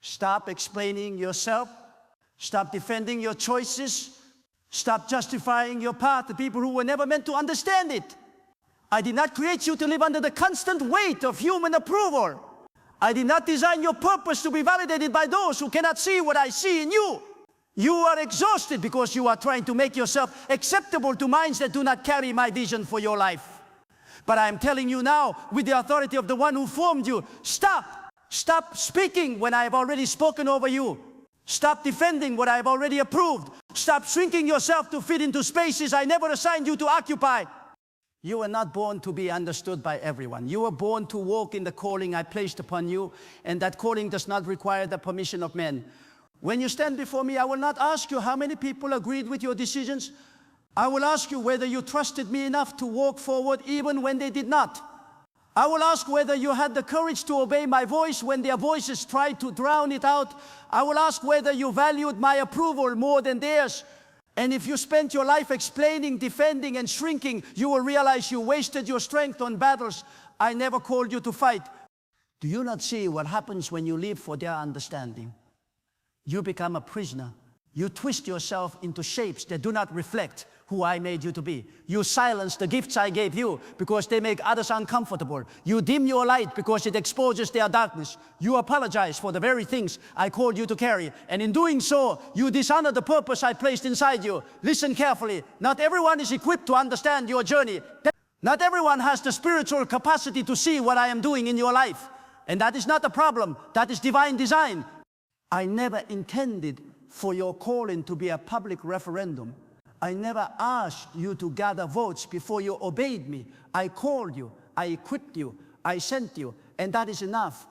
Stop explaining yourself. Stop defending your choices. Stop justifying your path to people who were never meant to understand it. I did not create you to live under the constant weight of human approval. I did not design your purpose to be validated by those who cannot see what I see in you. You are exhausted because you are trying to make yourself acceptable to minds that do not carry my vision for your life. But I am telling you now, with the authority of the one who formed you, stop. Stop speaking when I have already spoken over you. Stop defending what I have already approved. Stop shrinking yourself to fit into spaces I never assigned you to occupy. You were not born to be understood by everyone. You were born to walk in the calling I placed upon you, and that calling does not require the permission of men. When you stand before me, I will not ask you how many people agreed with your decisions. I will ask you whether you trusted me enough to walk forward even when they did not. I will ask whether you had the courage to obey my voice when their voices tried to drown it out. I will ask whether you valued my approval more than theirs. And if you spent your life explaining, defending, and shrinking, you will realize you wasted your strength on battles I never called you to fight. Do you not see what happens when you live for their understanding? You become a prisoner. You twist yourself into shapes that do not reflect who I made you to be. You silence the gifts I gave you because they make others uncomfortable. You dim your light because it exposes their darkness. You apologize for the very things I called you to carry. And in doing so, you dishonor the purpose I placed inside you. Listen carefully. Not everyone is equipped to understand your journey. Not everyone has the spiritual capacity to see what I am doing in your life. And that is not a problem. That is divine design. I never intended for your calling to be a public referendum. I never asked you to gather votes before you obeyed me. I called you, I equipped you, I sent you, and that is enough.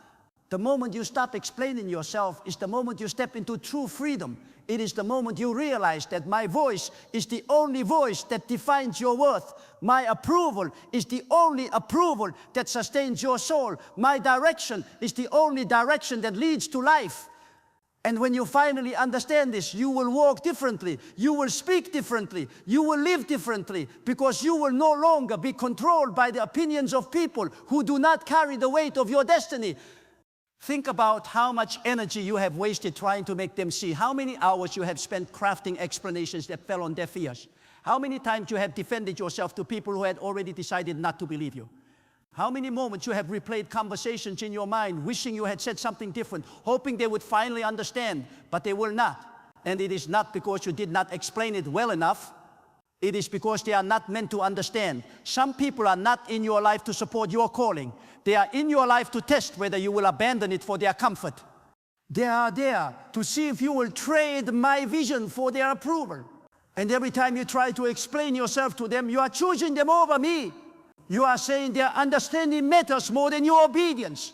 The moment you stop explaining yourself is the moment you step into true freedom. It is the moment you realize that my voice is the only voice that defines your worth. My approval is the only approval that sustains your soul. My direction is the only direction that leads to life. And when you finally understand this, you will walk differently, you will speak differently, you will live differently, because you will no longer be controlled by the opinions of people who do not carry the weight of your destiny. Think about how much energy you have wasted trying to make them see, how many hours you have spent crafting explanations that fell on deaf ears, how many times you have defended yourself to people who had already decided not to believe you. How many moments you have replayed conversations in your mind, wishing you had said something different, hoping they would finally understand, but they will not. And it is not because you did not explain it well enough. It is because they are not meant to understand. Some people are not in your life to support your calling. They are in your life to test whether you will abandon it for their comfort. They are there to see if you will trade my vision for their approval. And every time you try to explain yourself to them, you are choosing them over me. You are saying their understanding matters more than your obedience.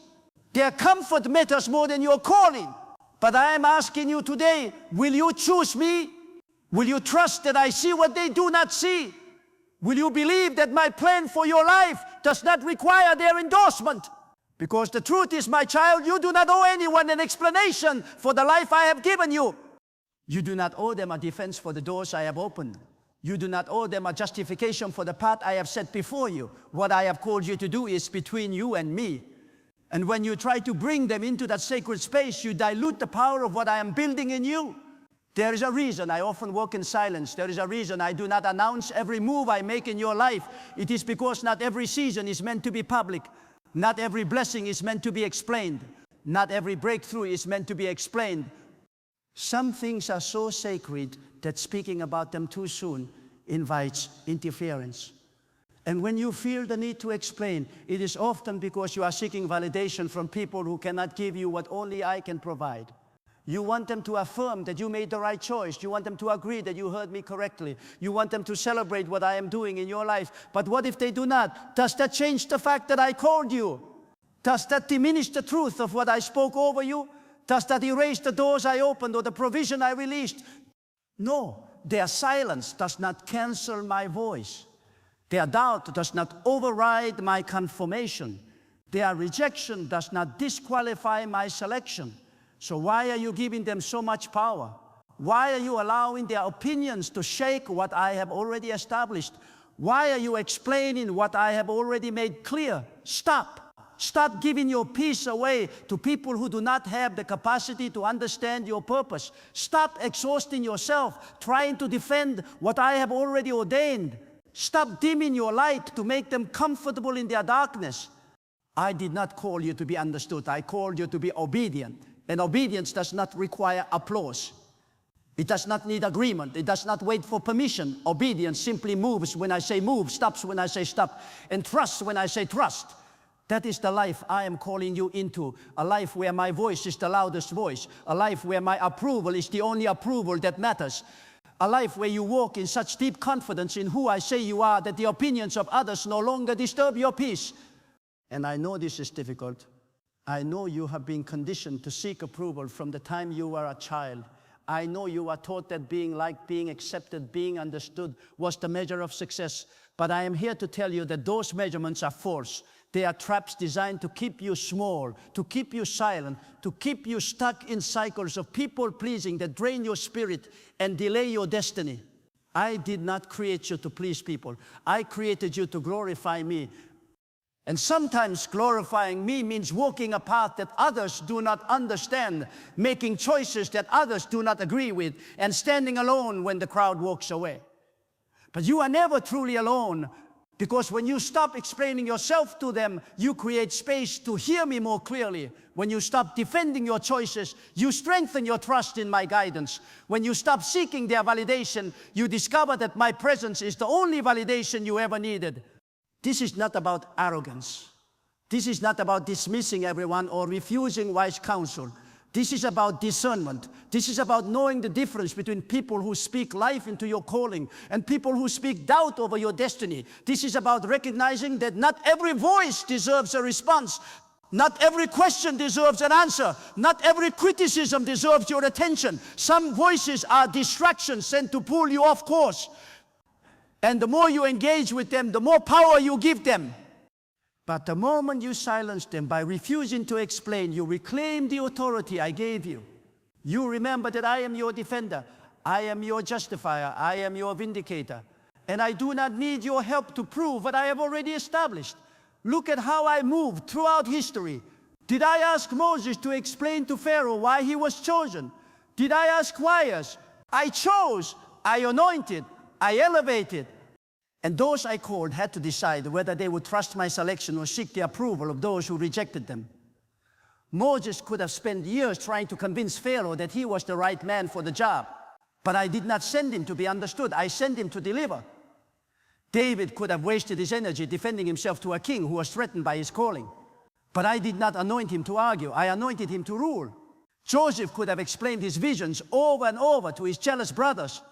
Their comfort matters more than your calling. But I am asking you today, will you choose me? Will you trust that I see what they do not see? Will you believe that my plan for your life does not require their endorsement? Because the truth is, my child, you do not owe anyone an explanation for the life I have given you. You do not owe them a defense for the doors I have opened. You do not owe them a justification for the path I have set before you. What I have called you to do is between you and me. And when you try to bring them into that sacred space, you dilute the power of what I am building in you. There is a reason I often walk in silence. There is a reason I do not announce every move I make in your life. It is because not every season is meant to be public. Not every blessing is meant to be explained. Not every breakthrough is meant to be explained. Some things are so sacred that speaking about them too soon invites interference. And when you feel the need to explain, it is often because you are seeking validation from people who cannot give you what only I can provide. You want them to affirm that you made the right choice. You want them to agree that you heard me correctly. You want them to celebrate what I am doing in your life. But what if they do not? Does that change the fact that I called you? Does that diminish the truth of what I spoke over you? Does that erase the doors I opened or the provision I released? No, their silence does not cancel my voice. Their doubt does not override my confirmation. Their rejection does not disqualify my selection. So why are you giving them so much power? Why are you allowing their opinions to shake what I have already established? Why are you explaining what I have already made clear? Stop. Stop giving your peace away to people who do not have the capacity to understand your purpose. Stop exhausting yourself trying to defend what I have already ordained. Stop dimming your light to make them comfortable in their darkness. I did not call you to be understood. I called you to be obedient. And obedience does not require applause. It does not need agreement. It does not wait for permission. Obedience simply moves when I say move, stops when I say stop, and trusts when I say trust. That is the life I am calling you into, a life where my voice is the loudest voice, a life where my approval is the only approval that matters, a life where you walk in such deep confidence in who I say you are that the opinions of others no longer disturb your peace. And I know this is difficult. I know you have been conditioned to seek approval from the time you were a child. I know you are taught that being liked, being accepted, being understood was the measure of success. But I am here to tell you that those measurements are false. They are traps designed to keep you small, to keep you silent, to keep you stuck in cycles of people-pleasing that drain your spirit and delay your destiny. I did not create you to please people. I created you to glorify me. And sometimes glorifying me means walking a path that others do not understand, making choices that others do not agree with, and standing alone when the crowd walks away. But you are never truly alone, because when you stop explaining yourself to them, you create space to hear me more clearly. When you stop defending your choices, you strengthen your trust in my guidance. When you stop seeking their validation, you discover that my presence is the only validation you ever needed. This is not about arrogance. This is not about dismissing everyone or refusing wise counsel. This is about discernment. This is about knowing the difference between people who speak life into your calling and people who speak doubt over your destiny. This is about recognizing that not every voice deserves a response. Not every question deserves an answer. Not every criticism deserves your attention. Some voices are distractions sent to pull you off course. And the more you engage with them, the more power you give them. But the moment you silence them by refusing to explain, you reclaim the authority I gave you. You remember that I am your defender. I am your justifier. I am your vindicator. And I do not need your help to prove what I have already established. Look at how I moved throughout history. Did I ask Moses to explain to Pharaoh why he was chosen? Did I ask choirs? I chose, I anointed, I elevated. And those I called had to decide whether they would trust my selection or seek the approval of those who rejected them. Moses could have spent years trying to convince Pharaoh that he was the right man for the job. But I did not send him to be understood. I sent him to deliver. David could have wasted his energy defending himself to a king who was threatened by his calling. But I did not anoint him to argue. I anointed him to rule. Joseph could have explained his visions over and over to his jealous brothers.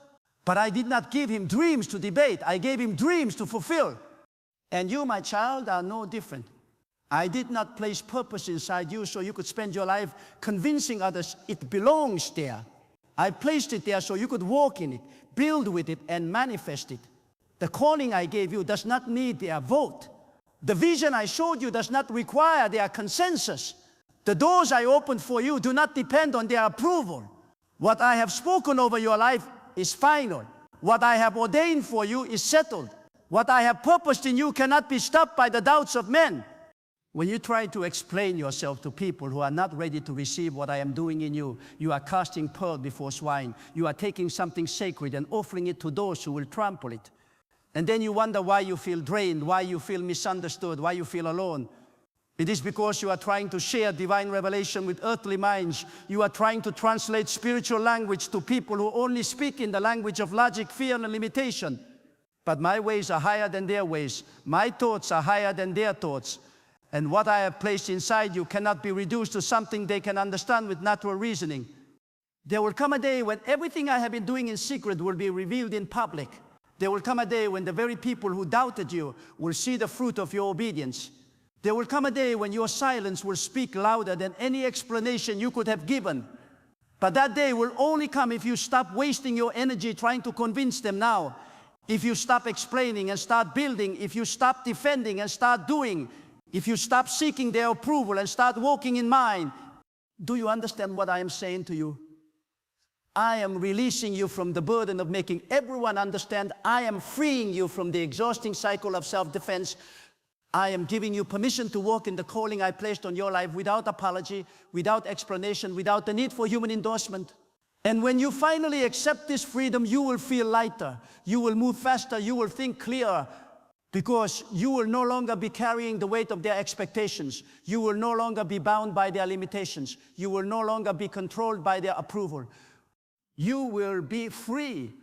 But I did not give him dreams to debate. I gave him dreams to fulfill. And you, my child, are no different. I did not place purpose inside you so you could spend your life convincing others it belongs there. I placed it there so you could walk in it, build with it, and manifest it. The calling I gave you does not need their vote. The vision I showed you does not require their consensus. The doors I opened for you do not depend on their approval. What I have spoken over your life is final. What I have ordained for you is settled. What I have purposed in you cannot be stopped by the doubts of men. When you try to explain yourself to people who are not ready to receive what I am doing in you, you are casting pearl before swine. You are taking something sacred and offering it to those who will trample it. And then you wonder why you feel drained, why you feel misunderstood, why you feel alone. It is because you are trying to share divine revelation with earthly minds. You are trying to translate spiritual language to people who only speak in the language of logic, fear, and limitation. But my ways are higher than their ways. My thoughts are higher than their thoughts. And what I have placed inside you cannot be reduced to something they can understand with natural reasoning. There will come a day when everything I have been doing in secret will be revealed in public. There will come a day when the very people who doubted you will see the fruit of your obedience. There will come a day when your silence will speak louder than any explanation you could have given. But that day will only come if you stop wasting your energy trying to convince them now. If you stop explaining and start building, if you stop defending and start doing, if you stop seeking their approval and start walking in mine. Do you understand what I am saying to you? I am releasing you from the burden of making everyone understand. I am freeing you from the exhausting cycle of self-defense. I am giving you permission to walk in the calling I placed on your life without apology, without explanation, without the need for human endorsement. And when you finally accept this freedom, you will feel lighter. You will move faster. You will think clearer, because you will no longer be carrying the weight of their expectations. You will no longer be bound by their limitations. You will no longer be controlled by their approval. You will be free.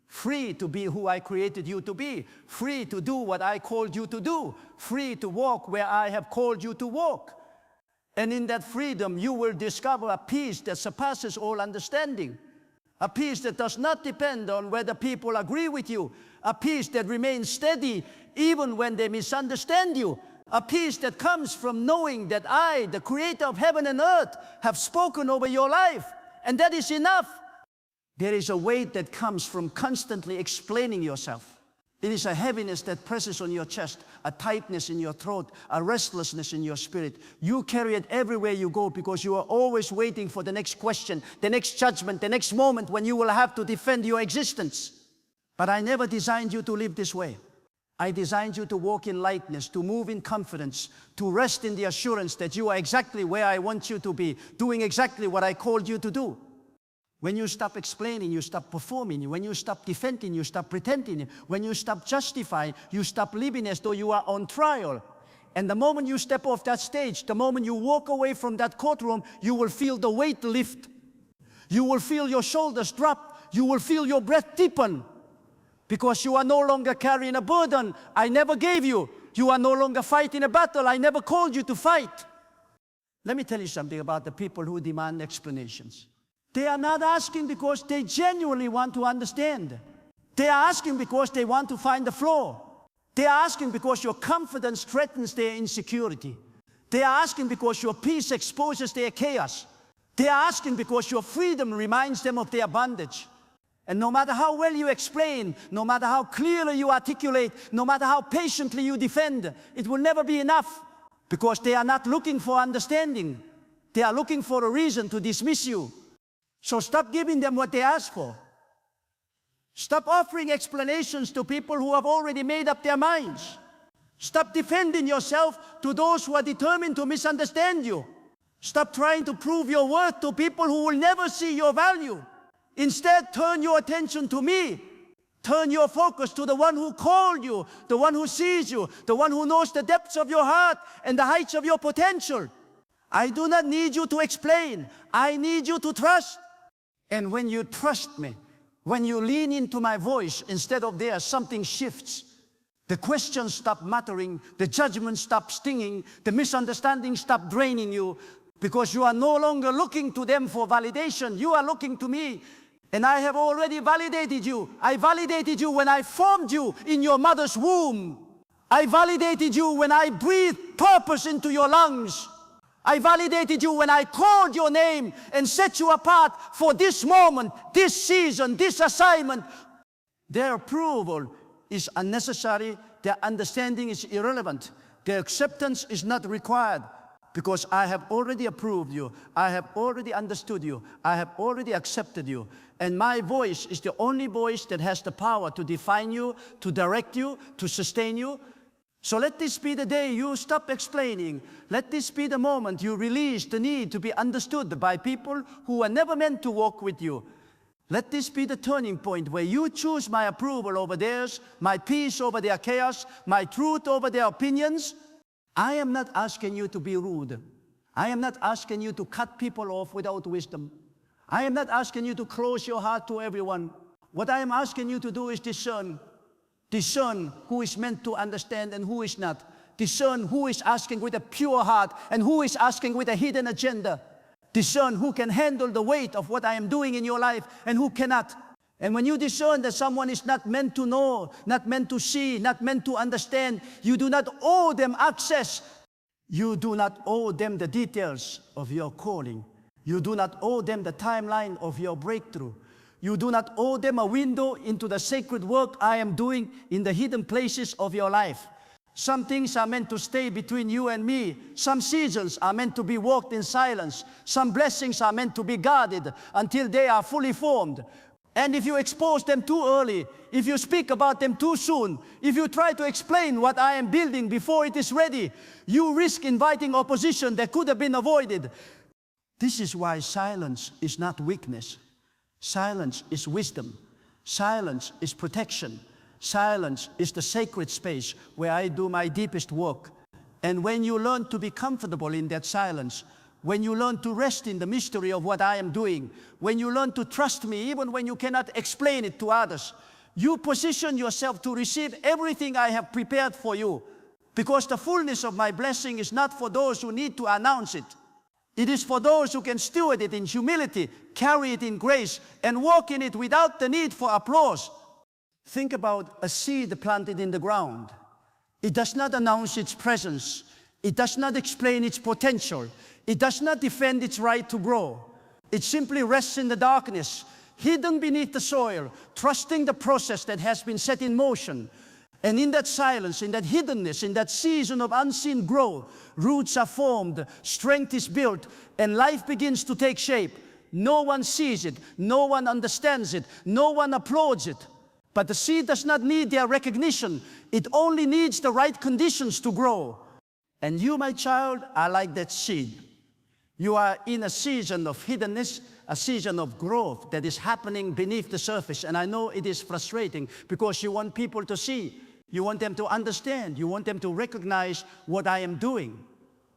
Free to be who I created you to be, free to do what I called you to do, free to walk where I have called you to walk. And in that freedom, you will discover a peace that surpasses all understanding, a peace that does not depend on whether people agree with you, a peace that remains steady even when they misunderstand you, a peace that comes from knowing that I, the creator of heaven and earth, have spoken over your life, and that is enough. There is a weight that comes from constantly explaining yourself. It is a heaviness that presses on your chest, a tightness in your throat, a restlessness in your spirit. You carry it everywhere you go because you are always waiting for the next question, the next judgment, the next moment when you will have to defend your existence. But I never designed you to live this way. I designed you to walk in lightness, to move in confidence, to rest in the assurance that you are exactly where I want you to be, doing exactly what I called you to do. When you stop explaining, you stop performing. When you stop defending, you stop pretending. When you stop justifying, you stop living as though you are on trial. And the moment you step off that stage, the moment you walk away from that courtroom, you will feel the weight lift. You will feel your shoulders drop. You will feel your breath deepen. Because you are no longer carrying a burden I never gave you. You are no longer fighting a battle I never called you to fight. Let me tell you something about the people who demand explanations. They are not asking because they genuinely want to understand. They are asking because they want to find the flaw. They are asking because your confidence threatens their insecurity. They are asking because your peace exposes their chaos. They are asking because your freedom reminds them of their bondage. And no matter how well you explain, no matter how clearly you articulate, no matter how patiently you defend, it will never be enough, because they are not looking for understanding. They are looking for a reason to dismiss you. So stop giving them what they ask for. Stop offering explanations to people who have already made up their minds. Stop defending yourself to those who are determined to misunderstand you. Stop trying to prove your worth to people who will never see your value. Instead, turn your attention to me. Turn your focus to the one who called you, the one who sees you, the one who knows the depths of your heart and the heights of your potential. I do not need you to explain. I need you to trust. And when you trust me, when you lean into my voice instead of theirs, something shifts. The questions stop mattering, the judgments stop stinging, the misunderstandings stop draining you, because you are no longer looking to them for validation. You are looking to me, and I have already validated you. I validated you when I formed you in your mother's womb. I validated you when I breathed purpose into your lungs. I validated you when I called your name and set you apart for this moment, this season, this assignment. Their approval is unnecessary. Their understanding is irrelevant. Their acceptance is not required, because I have already approved you. I have already understood you. I have already accepted you. And my voice is the only voice that has the power to define you, to direct you, to sustain you. So let this be the day you stop explaining. Let this be the moment you release the need to be understood by people who are never meant to walk with you. Let this be the turning point where you choose my approval over theirs, my peace over their chaos, my truth over their opinions. I am not asking you to be rude. I am not asking you to cut people off without wisdom. I am not asking you to close your heart to everyone. What I am asking you to do is discern. Discern who is meant to understand and who is not. Discern who is asking with a pure heart and who is asking with a hidden agenda. Discern who can handle the weight of what I am doing in your life and who cannot. And when you discern that someone is not meant to know, not meant to see, not meant to understand, you do not owe them access. You do not owe them the details of your calling. You do not owe them the timeline of your breakthrough. You do not owe them a window into the sacred work I am doing in the hidden places of your life. Some things are meant to stay between you and me. Some seasons are meant to be walked in silence. Some blessings are meant to be guarded until they are fully formed. And if you expose them too early, if you speak about them too soon, if you try to explain what I am building before it is ready, you risk inviting opposition that could have been avoided. This is why silence is not weakness. Silence is wisdom. Silence is protection. Silence is the sacred space where I do my deepest work. And when you learn to be comfortable in that silence, when you learn to rest in the mystery of what I am doing, when you learn to trust me even when you cannot explain it to others, you position yourself to receive everything I have prepared for you. Because the fullness of my blessing is not for those who need to announce it. It is for those who can steward it in humility, carry it in grace, and walk in it without the need for applause. Think about a seed planted in the ground. It does not announce its presence. It does not explain its potential. It does not defend its right to grow. It simply rests in the darkness, hidden beneath the soil, trusting the process that has been set in motion. And in that silence, in that hiddenness, in that season of unseen growth, roots are formed, strength is built, and life begins to take shape. No one sees it, no one understands it, no one applauds it. But the seed does not need their recognition. It only needs the right conditions to grow. And you, my child, are like that seed. You are in a season of hiddenness, a season of growth that is happening beneath the surface. And I know it is frustrating because you want people to see. You want them to understand. You want them to recognize what I am doing.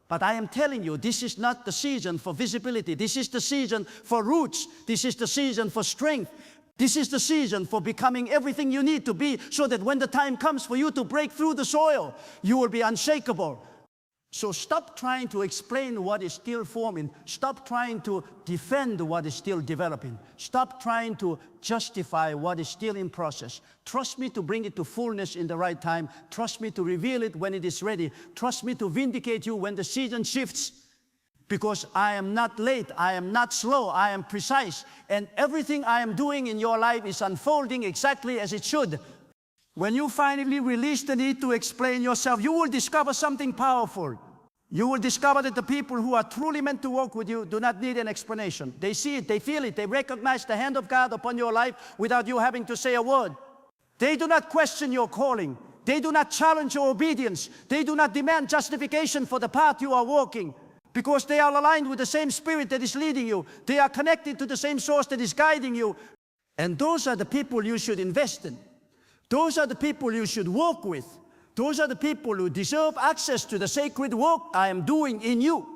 But I am telling you, this is not the season for visibility. This is the season for roots. This is the season for strength. This is the season for becoming everything you need to be so that when the time comes for you to break through the soil, you will be unshakable. So stop trying to explain what is still forming. Stop trying to defend what is still developing. Stop trying to justify what is still in process. Trust me to bring it to fullness in the right time. Trust me to reveal it when it is ready. Trust me to vindicate you when the season shifts. Because I am not late, I am not slow, I am precise. And everything I am doing in your life is unfolding exactly as it should. When you finally release the need to explain yourself, you will discover something powerful. You will discover that the people who are truly meant to walk with you do not need an explanation. They see it, they feel it, they recognize the hand of God upon your life without you having to say a word. They do not question your calling. They do not challenge your obedience. They do not demand justification for the path you are walking. Because they are aligned with the same spirit that is leading you. They are connected to the same source that is guiding you. And those are the people you should invest in. Those are the people you should walk with. Those are the people who deserve access to the sacred work I am doing in you.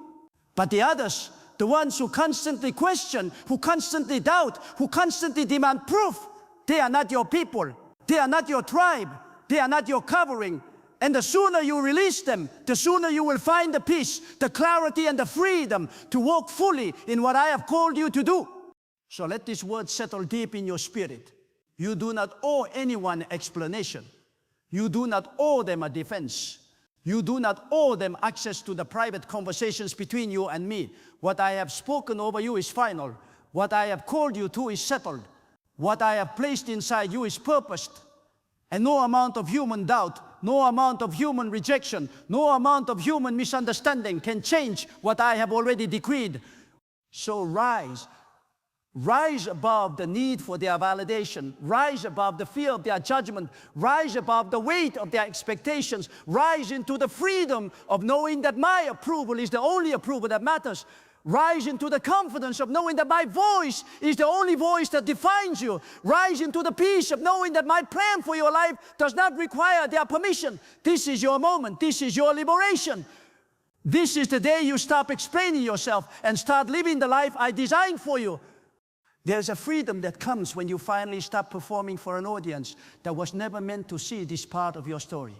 But the others, the ones who constantly question, who constantly doubt, who constantly demand proof, they are not your people. They are not your tribe. They are not your covering. And the sooner you release them, the sooner you will find the peace, the clarity, and the freedom to walk fully in what I have called you to do. So let this word settle deep in your spirit. You do not owe anyone explanation. You do not owe them a defense. You do not owe them access to the private conversations between you and me. What I have spoken over you is final. What I have called you to is settled. What I have placed inside you is purposed. And no amount of human doubt, no amount of human rejection, no amount of human misunderstanding can change what I have already decreed. So rise. Rise above the need for their validation. Rise above the fear of their judgment. Rise above the weight of their expectations. Rise into the freedom of knowing that my approval is the only approval that matters. Rise into the confidence of knowing that my voice is the only voice that defines you. Rise into the peace of knowing that my plan for your life does not require their permission. This is your moment. This is your liberation. This is the day you stop explaining yourself and start living the life I designed for you. There's a freedom that comes when you finally stop performing for an audience that was never meant to see this part of your story.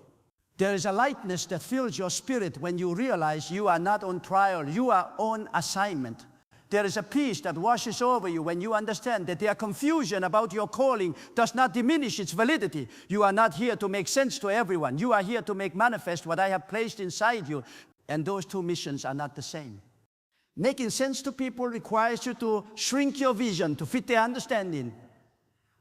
There is a lightness that fills your spirit when you realize you are not on trial, you are on assignment. There is a peace that washes over you when you understand that their confusion about your calling does not diminish its validity. You are not here to make sense to everyone. You are here to make manifest what I have placed inside you. And those two missions are not the same. Making sense to people requires you to shrink your vision to fit their understanding.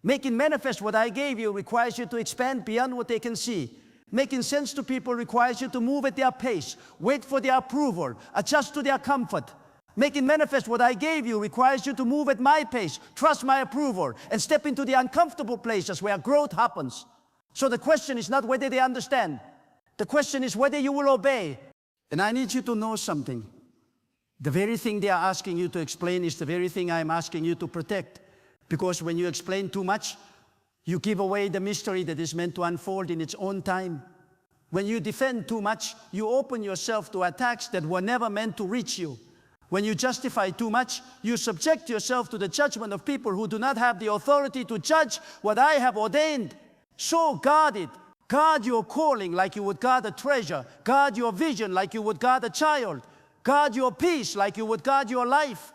Making manifest what I gave you requires you to expand beyond what they can see. Making sense to people requires you to move at their pace, wait for their approval, adjust to their comfort. Making manifest what I gave you requires you to move at my pace, trust my approval, and step into the uncomfortable places where growth happens. So the question is not whether they understand. The question is whether you will obey. And I need you to know something. The very thing they are asking you to explain is the very thing I'm asking you to protect. Because when you explain too much, you give away the mystery that is meant to unfold in its own time. When you defend too much, you open yourself to attacks that were never meant to reach you. When you justify too much, you subject yourself to the judgment of people who do not have the authority to judge what I have ordained. So guard it. Guard your calling like you would guard a treasure. Guard your vision like you would guard a child. Guard your peace like you would guard your life.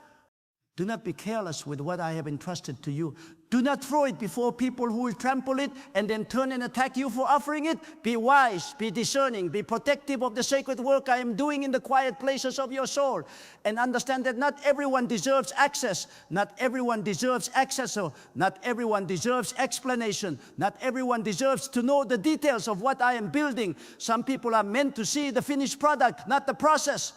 Do not be careless with what I have entrusted to you. Do not throw it before people who will trample it and then turn and attack you for offering it. Be wise, be discerning, be protective of the sacred work I am doing in the quiet places of your soul. And understand that not everyone deserves access. Not everyone deserves access. Not everyone deserves explanation. Not everyone deserves to know the details of what I am building. Some people are meant to see the finished product, not the process.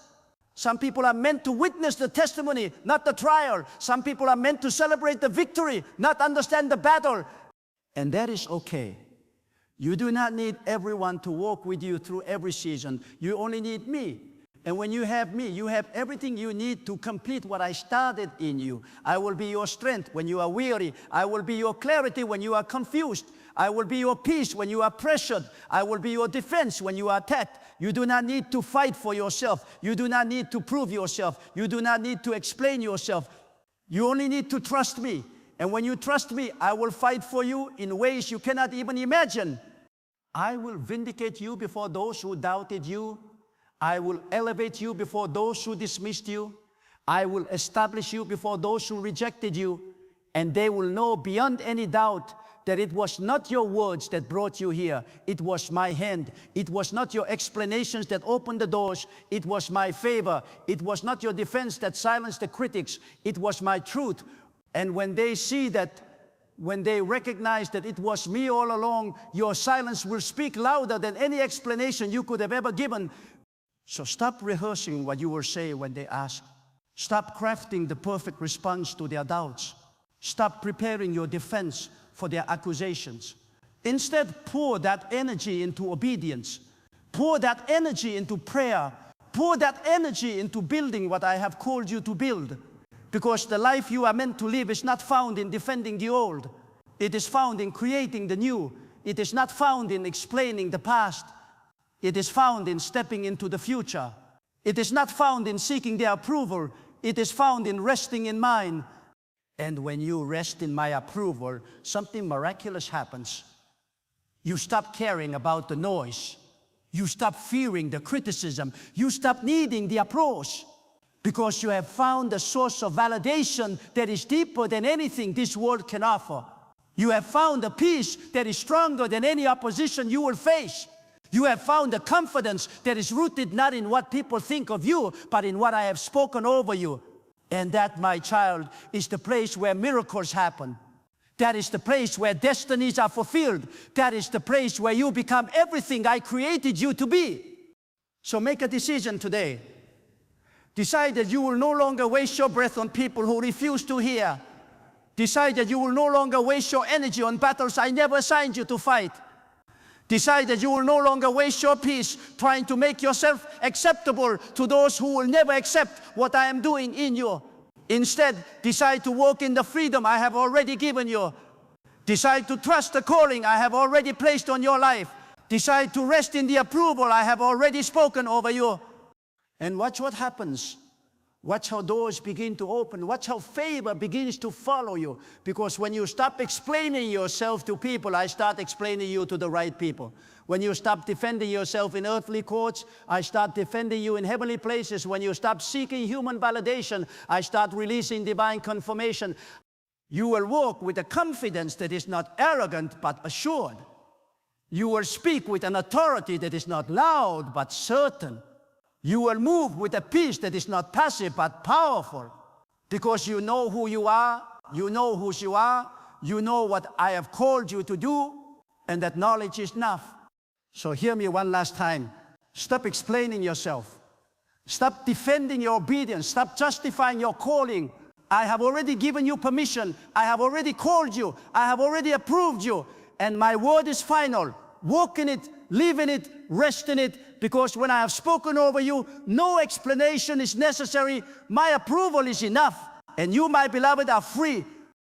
Some people are meant to witness the testimony, not the trial. Some people are meant to celebrate the victory, not understand the battle. And that is okay. You do not need everyone to walk with you through every season. You only need me. And when you have me, you have everything you need to complete what I started in you. I will be your strength when you are weary. I will be your clarity when you are confused. I will be your peace when you are pressured. I will be your defense when you are attacked. You do not need to fight for yourself. You do not need to prove yourself. You do not need to explain yourself. You only need to trust me. And when you trust me, I will fight for you in ways you cannot even imagine. I will vindicate you before those who doubted you. I will elevate you before those who dismissed you. I will establish you before those who rejected you. And they will know beyond any doubt that it was not your words that brought you here. It was my hand. It was not your explanations that opened the doors. It was my favor. It was not your defense that silenced the critics. It was my truth. And when they see that, when they recognize that it was me all along, your silence will speak louder than any explanation you could have ever given. So stop rehearsing what you will say when they ask. Stop crafting the perfect response to their doubts. Stop preparing your defense for their accusations. Instead, pour that energy into obedience. Pour that energy into prayer. Pour that energy into building what I have called you to build. Because the life you are meant to live is not found in defending the old. It is found in creating the new. It is not found in explaining the past. It is found in stepping into the future. It is not found in seeking their approval. It is found in resting in mine. And when you rest in my approval, something miraculous happens. You stop caring about the noise. You stop fearing the criticism. You stop needing the applause. Because you have found a source of validation that is deeper than anything this world can offer. You have found a peace that is stronger than any opposition you will face. You have found a confidence that is rooted not in what people think of you, but in what I have spoken over you. And that, my child, is the place where miracles happen. That is the place where destinies are fulfilled. That is the place where you become everything I created you to be. So make a decision today. Decide that you will no longer waste your breath on people who refuse to hear. Decide that you will no longer waste your energy on battles I never assigned you to fight. Decide that you will no longer waste your peace trying to make yourself acceptable to those who will never accept what I am doing in you. Instead, decide to walk in the freedom I have already given you. Decide to trust the calling I have already placed on your life. Decide to rest in the approval I have already spoken over you. And watch what happens. Watch how doors begin to open. Watch how favor begins to follow you. Because when you stop explaining yourself to people, I start explaining you to the right people. When you stop defending yourself in earthly courts, I start defending you in heavenly places. When you stop seeking human validation, I start releasing divine confirmation. You will walk with a confidence that is not arrogant but assured. You will speak with an authority that is not loud but certain. You will move with a peace that is not passive but powerful. Because you know who you are, you know whose you are, you know what I have called you to do, and that knowledge is enough. So hear me one last time. Stop explaining yourself. Stop defending your obedience. Stop justifying your calling. I have already given you permission. I have already called you. I have already approved you. And my word is final. Walk in it, live in it, rest in it, because when I have spoken over you, no explanation is necessary. My approval is enough. And you, my beloved, are free